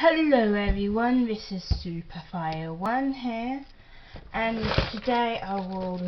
Hello everyone, this is Superfire1 here, and today I will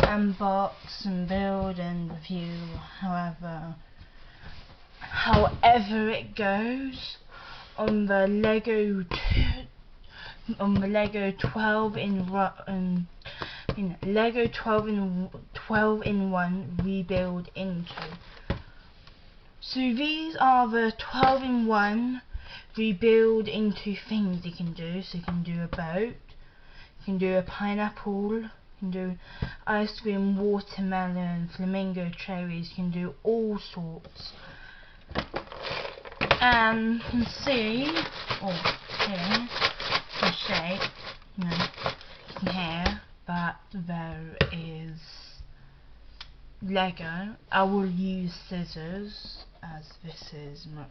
unbox and build and review however it goes on the Lego 12 in 1 rebuild into. So these are the 12 in 1 rebuild into things you can do. So you can do a boat, you can do a pineapple, you can do ice cream, watermelon, flamingo, cherries, you can do all sorts. And you can see, here, the shape, you can hear that there is Lego. I will use scissors as this is my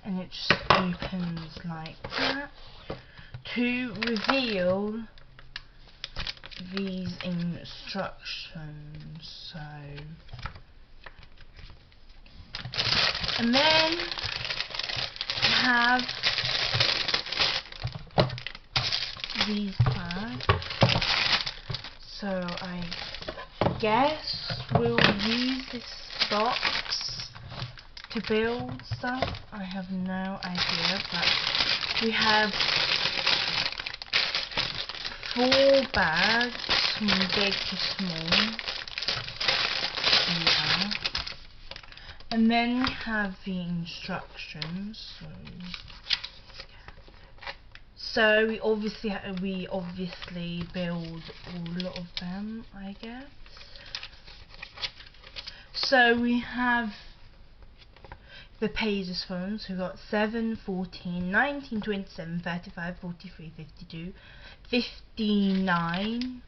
and it just opens like that to reveal these instructions. So, and then you have these bags. So I guess we'll use this box to build stuff. I have no idea, but we have 4 bags from big to small. Yeah. And then we have the instructions. So we obviously build all of them, I guess. So we have the pages for them. So we've got 7, 14, 19, 27, 35, 43, 52, 59,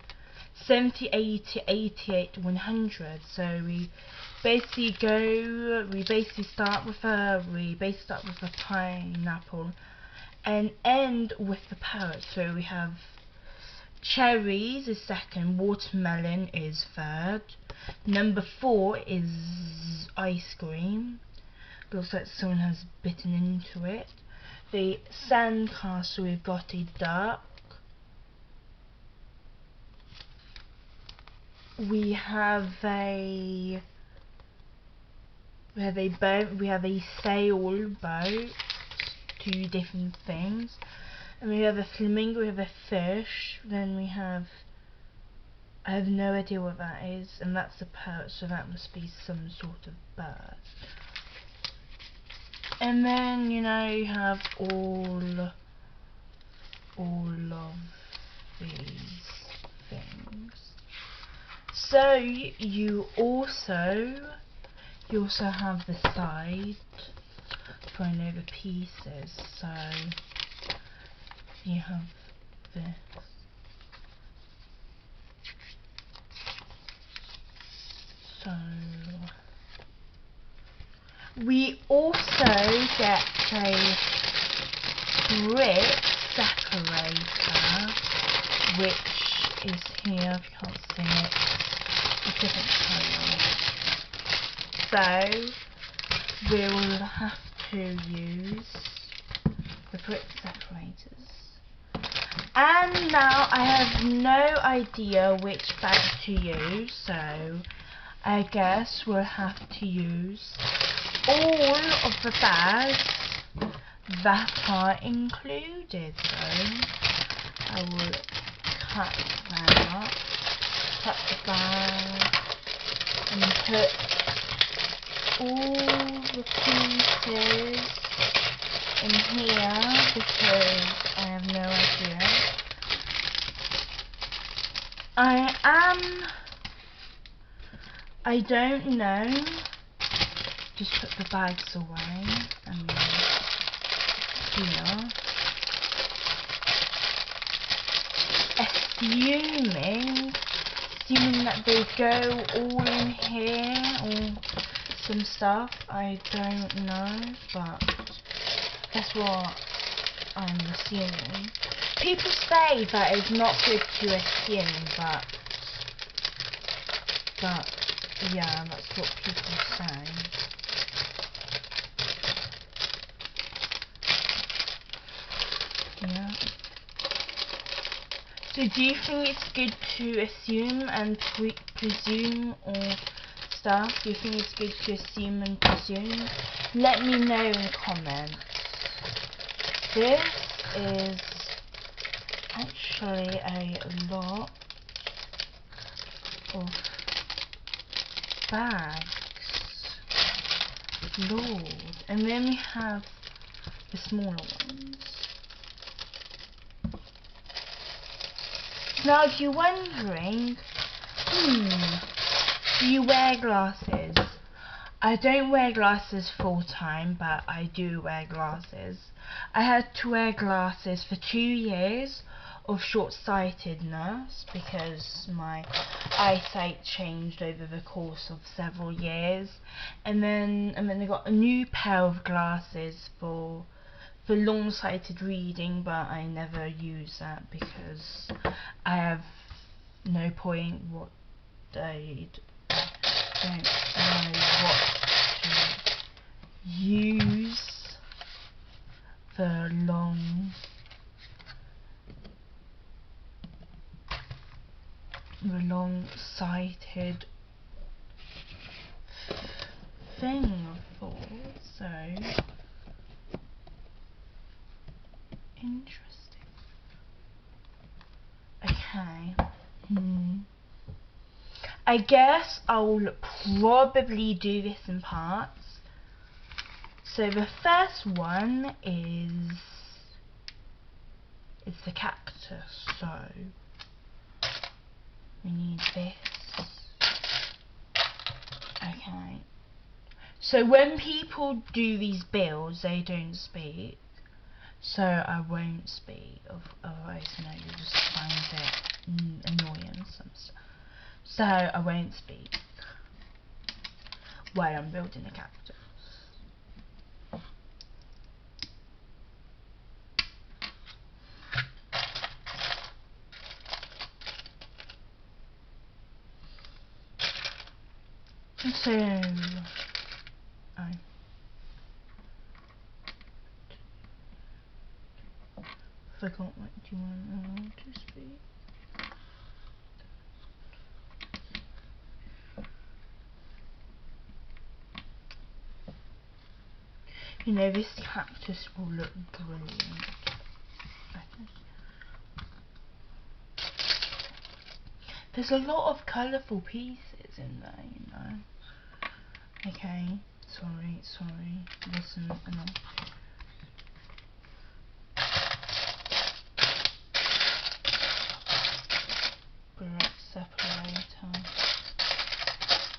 70, 80, 88, 100. So we basically start with a pineapple and end with the parrot. So we have cherries is second, watermelon is third, number 4 is ice cream. Looks like someone has bitten into it. The sandcastle, we've got a duck. We have a boat. We have a sailboat. 2 different things. And we have a flamingo. We have a fish. Then we have, I have no idea what that is, and that's a parrot. So that must be some sort of bird. And then, you have all of these things. So you also have the side for over pieces. So you have this. So we also get a brick separator, which is here. If you can't see it, it's different colours. So we'll have to use the brick separators. And now I have no idea which bag to use, so I guess we'll have to use all of the bags that are included. So I will cut that up, cut the bag, and put all the pieces in here because I have no idea. I don't know. Just put the bags away and here. Assuming that they go all in here or some stuff. I don't know, but that's what I'm assuming. People say that it's not good to assume, but Yeah, that's what people say. Yeah. So do you think it's good to assume and presume or stuff? Do you think it's good to assume and presume? Let me know in the comments. This is actually a lot of bags. Lord. And then we have the smaller ones. Now if you're wondering, do you wear glasses? I don't wear glasses full time, but I do wear glasses. I had to wear glasses for 2 years of short-sightedness because my eyesight changed over the course of several years, and then I got a new pair of glasses for long-sighted reading, but I never use that because I have no point what I don't know what to use the long-sighted thing for, so interesting. Okay. I guess I'll probably do this in parts. So the first one is the cactus. So we need this. Okay. So when people do these builds, they don't speak. So I won't speak. Otherwise, no, you'll just find it annoying. So I won't speak while I'm building a cactus. So I forgot what you want to speak. You know, this cactus will look brilliant. There's a lot of colourful pieces in there, you know. Okay, sorry, wasn't enough. Brick separator.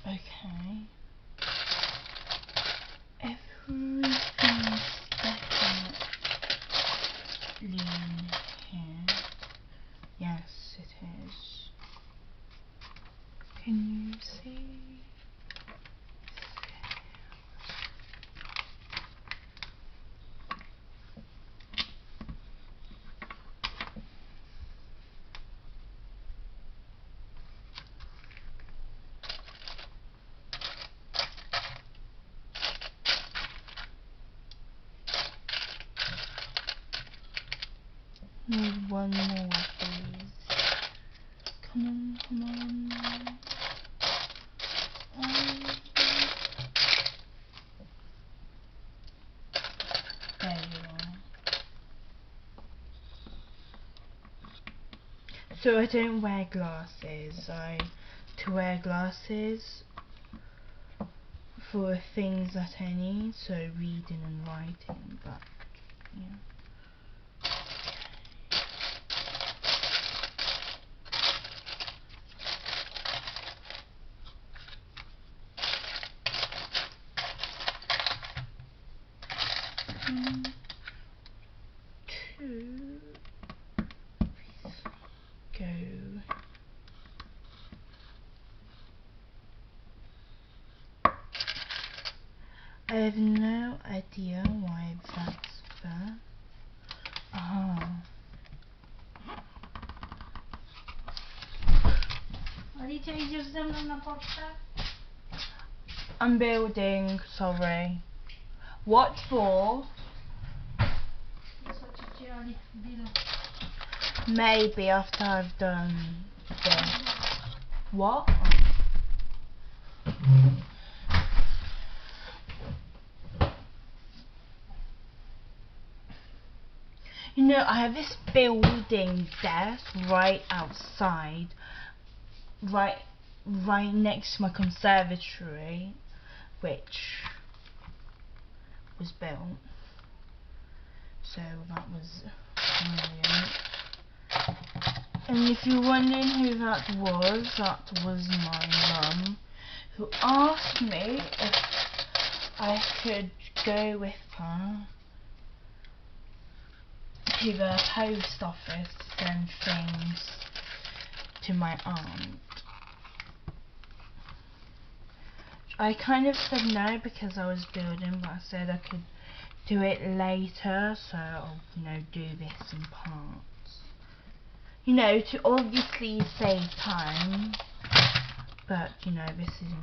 Okay. Everything's definitely in here. Yes, it is. Can you see? Need one more, please. Come on. There you are. So I don't wear glasses. To wear glasses for things that I need, so reading and writing, but yeah. Two, go. I have no idea why that's there. Alicja, idziesz ze mną na pocztę? I'm building, sorry. What for? Maybe after I've done this. What? You know, I have this building desk right outside, right next to my conservatory, which was built. So that was brilliant. And if you're wondering who that was my mum, who asked me if I could go with her to the post office to send things to my aunt. I kind of said no because I was building, but I said I could do it later, so I'll, do this in parts. To obviously save time, but, this is,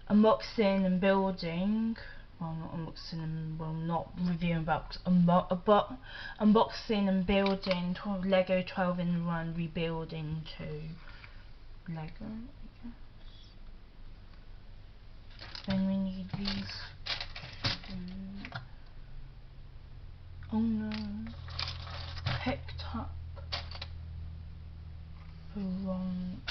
unboxing and building. Well, not unboxing and, not reviewing books, unboxing and building Lego 12-in-1 rebuilding to Lego, I guess. Then we need these. Oh no. Picked up the wrong.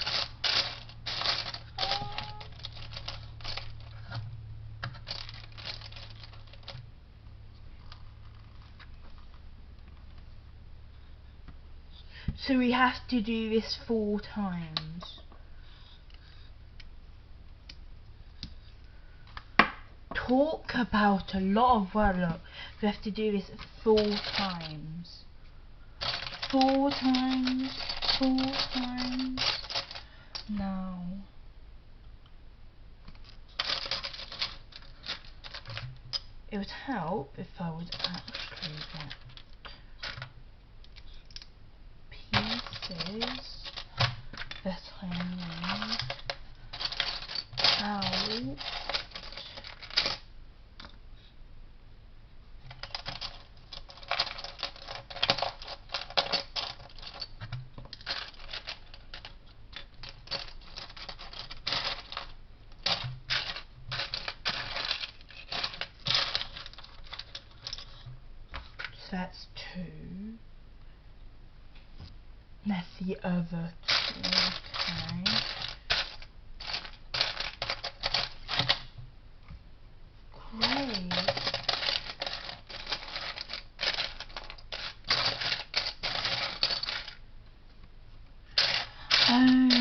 So we have to do this 4 times. Talk about a lot of work. Look, we have to do this 4 times. 4 times. 4 times. Now. It would help if I would actually get pieces that I need out. So that's 2. That's the other 2. Okay. Great. OMG.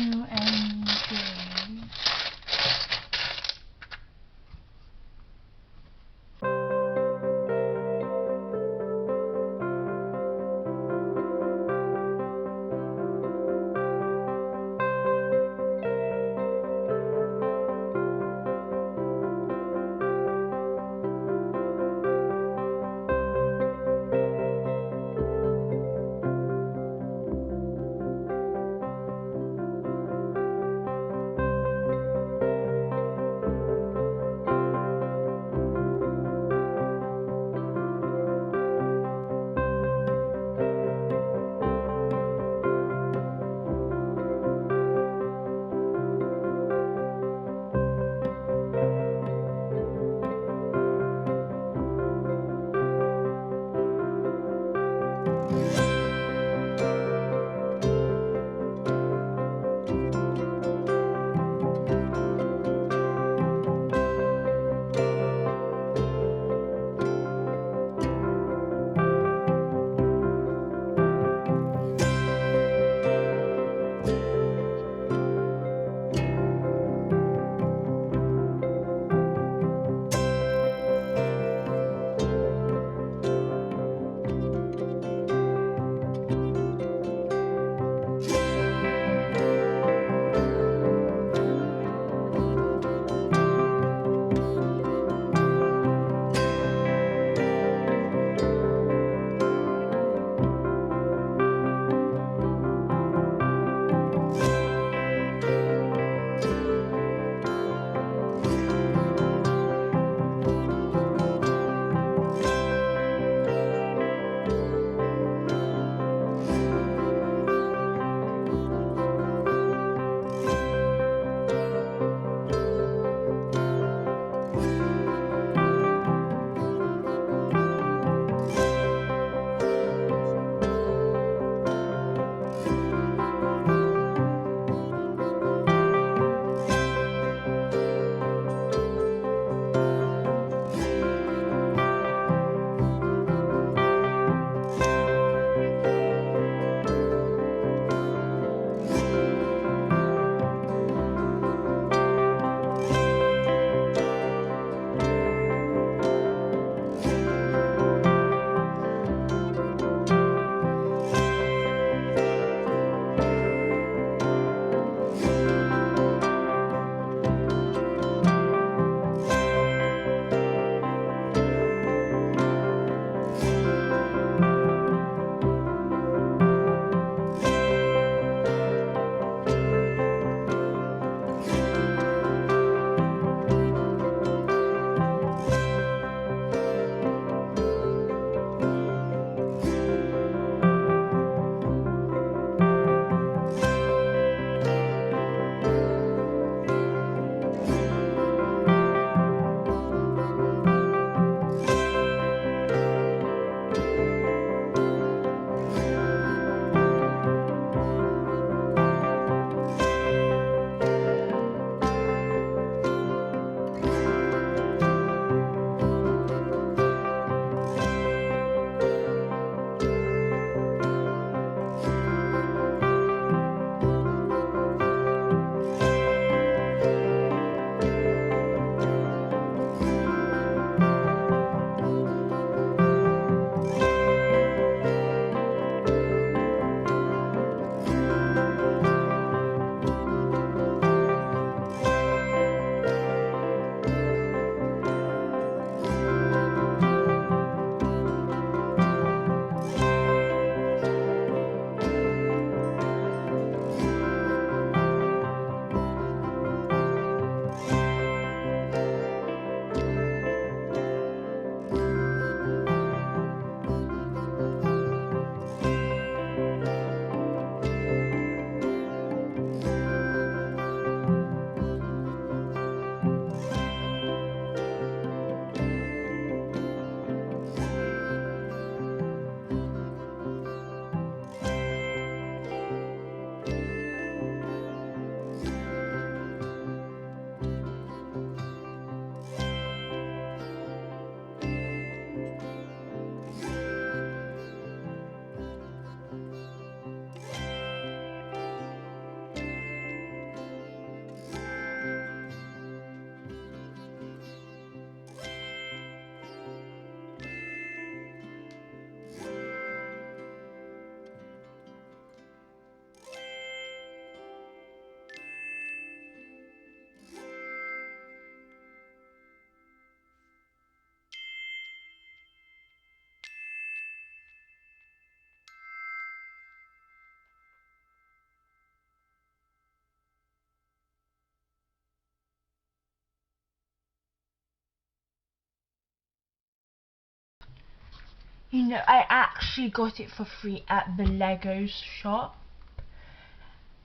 You know, I actually got it for free at the Lego shop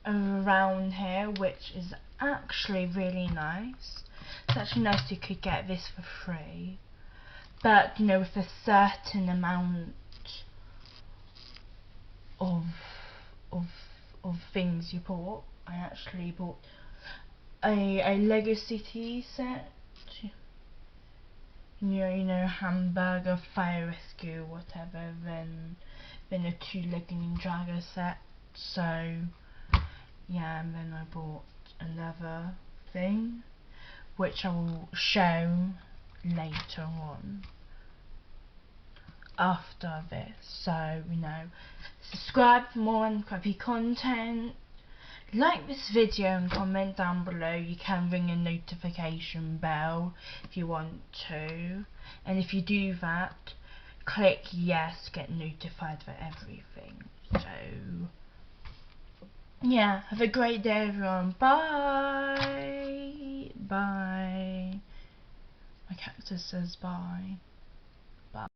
around here, which is actually really nice. It's actually nice you could get this for free, but you know, with a certain amount of of things you bought. I actually bought a Lego City set. You know, hamburger, fire rescue, whatever. Then a 2 Lego Ninjago set. So yeah, and then I bought another thing, which I will show later on after this. So you know, subscribe for more uncrappy content. Like this video and comment down below. You can ring a notification bell if you want to, and if you do that, click yes, get notified for everything. So yeah, have a great day everyone. Bye. Bye. My cactus says bye. Bye.